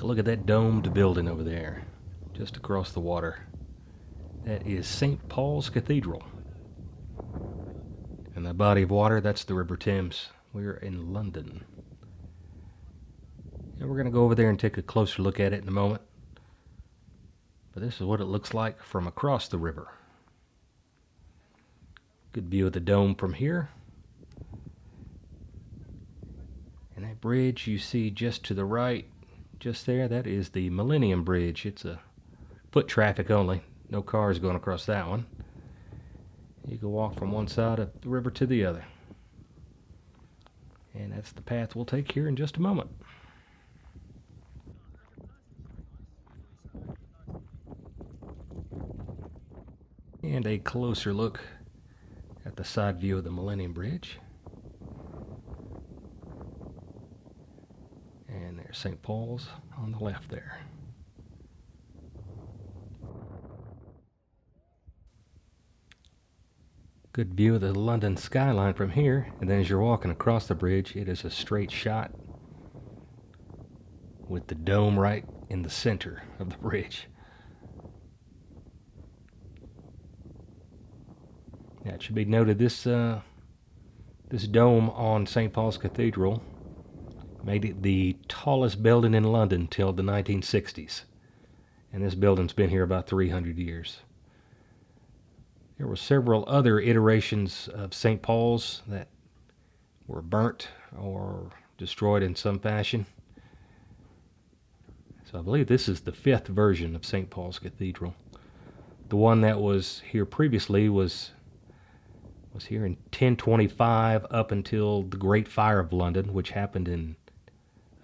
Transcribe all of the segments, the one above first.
Take a look at that domed building over there, just across the water. That is St. Paul's Cathedral. And that body of water, that's the River Thames. We're in London. And we're going to go over there and take a closer look at it in a moment. But this is what it looks like from across the river. Good view of the dome from here. And that bridge you see just to the right, just there, that is the Millennium Bridge. It's a foot traffic only. No cars going across that one. You can walk from one side of the river to the other. And that's the path we'll take here in just a moment. And a closer look at the side view of the Millennium Bridge. And there's St. Paul's on the left there. Good view of the London skyline from here, and then as you're walking across the bridge, it is a straight shot with the dome right in the center of the bridge. Now it should be noted this dome on St. Paul's Cathedral made it the tallest building in London till the 1960s, and this building's been here about 300 years. There were several other iterations of St. Paul's that were burnt or destroyed in some fashion. So I believe this is the 5th version of St. Paul's Cathedral. The one that was here previously was here in 1025 up until the Great Fire of London, which happened in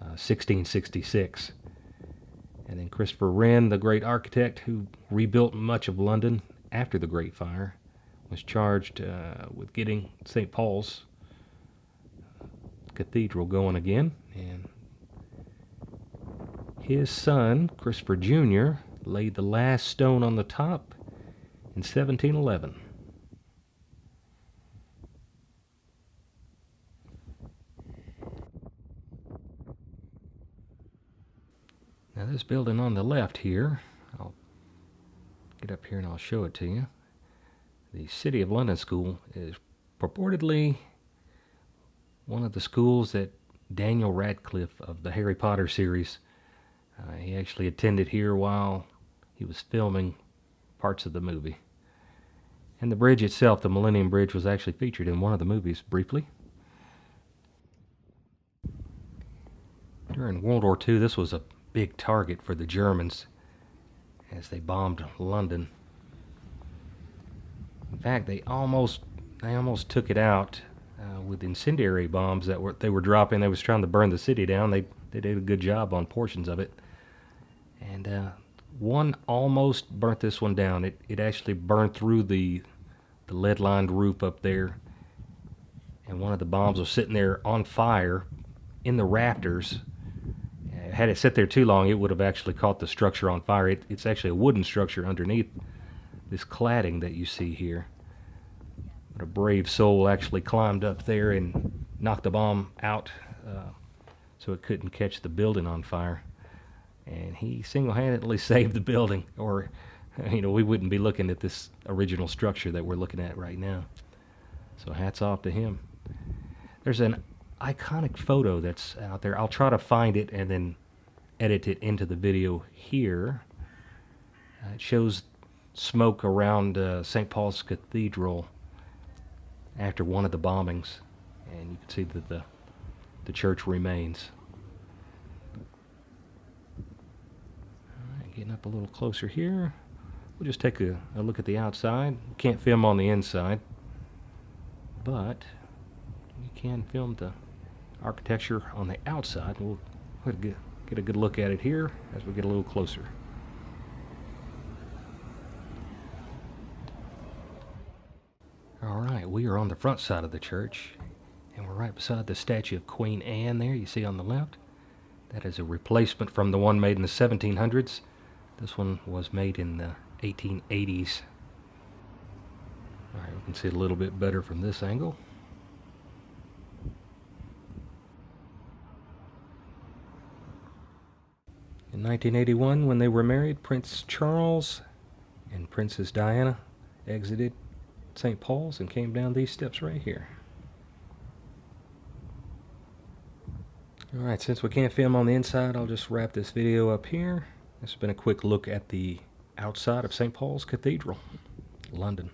1666. And then Christopher Wren, the great architect who rebuilt much of London after the Great Fire, was charged with getting St. Paul's Cathedral going again. And his son, Christopher Jr., laid the last stone on the top in 1711. Now this building on the left here, I'll get up here and I'll show it to you. The City of London School is purportedly one of the schools that Daniel Radcliffe of the Harry Potter series, he actually attended here while he was filming parts of the movie. And the bridge itself, the Millennium Bridge, was actually featured in one of the movies briefly. During World War II, this was a big target for the Germans as they bombed London. In fact, they almost took it out with incendiary bombs that they were dropping. They was trying to burn the city down. They did a good job on portions of it, and one almost burnt this one down. It actually burned through the lead-lined roof up there, and one of the bombs was sitting there on fire in the rafters. Had it sit there too long, it would have actually caught the structure on fire. It's actually a wooden structure underneath this cladding that you see here. But a brave soul actually climbed up there and knocked the bomb out so it couldn't catch the building on fire. And he single-handedly saved the building, or we wouldn't be looking at this original structure that we're looking at right now. So hats off to him. There's an iconic photo that's out there. I'll try to find it and then edit it into the video here. It shows smoke around St. Paul's Cathedral after one of the bombings, and you can see that the church remains. All right, getting up a little closer here. We'll just take a look at the outside. Can't film on the inside, but we can film the architecture on the outside. We'll get a good look at it here as we get a little closer. Alright, we are on the front side of the church, and we're right beside the statue of Queen Anne there, you see on the left. That is a replacement from the one made in the 1700s. This one was made in the 1880s. Alright, we can see it a little bit better from this angle. In 1981, when they were married, Prince Charles and Princess Diana exited St. Paul's and came down these steps right here. Alright, since we can't film on the inside, I'll just wrap this video up here. This has been a quick look at the outside of St. Paul's Cathedral, London.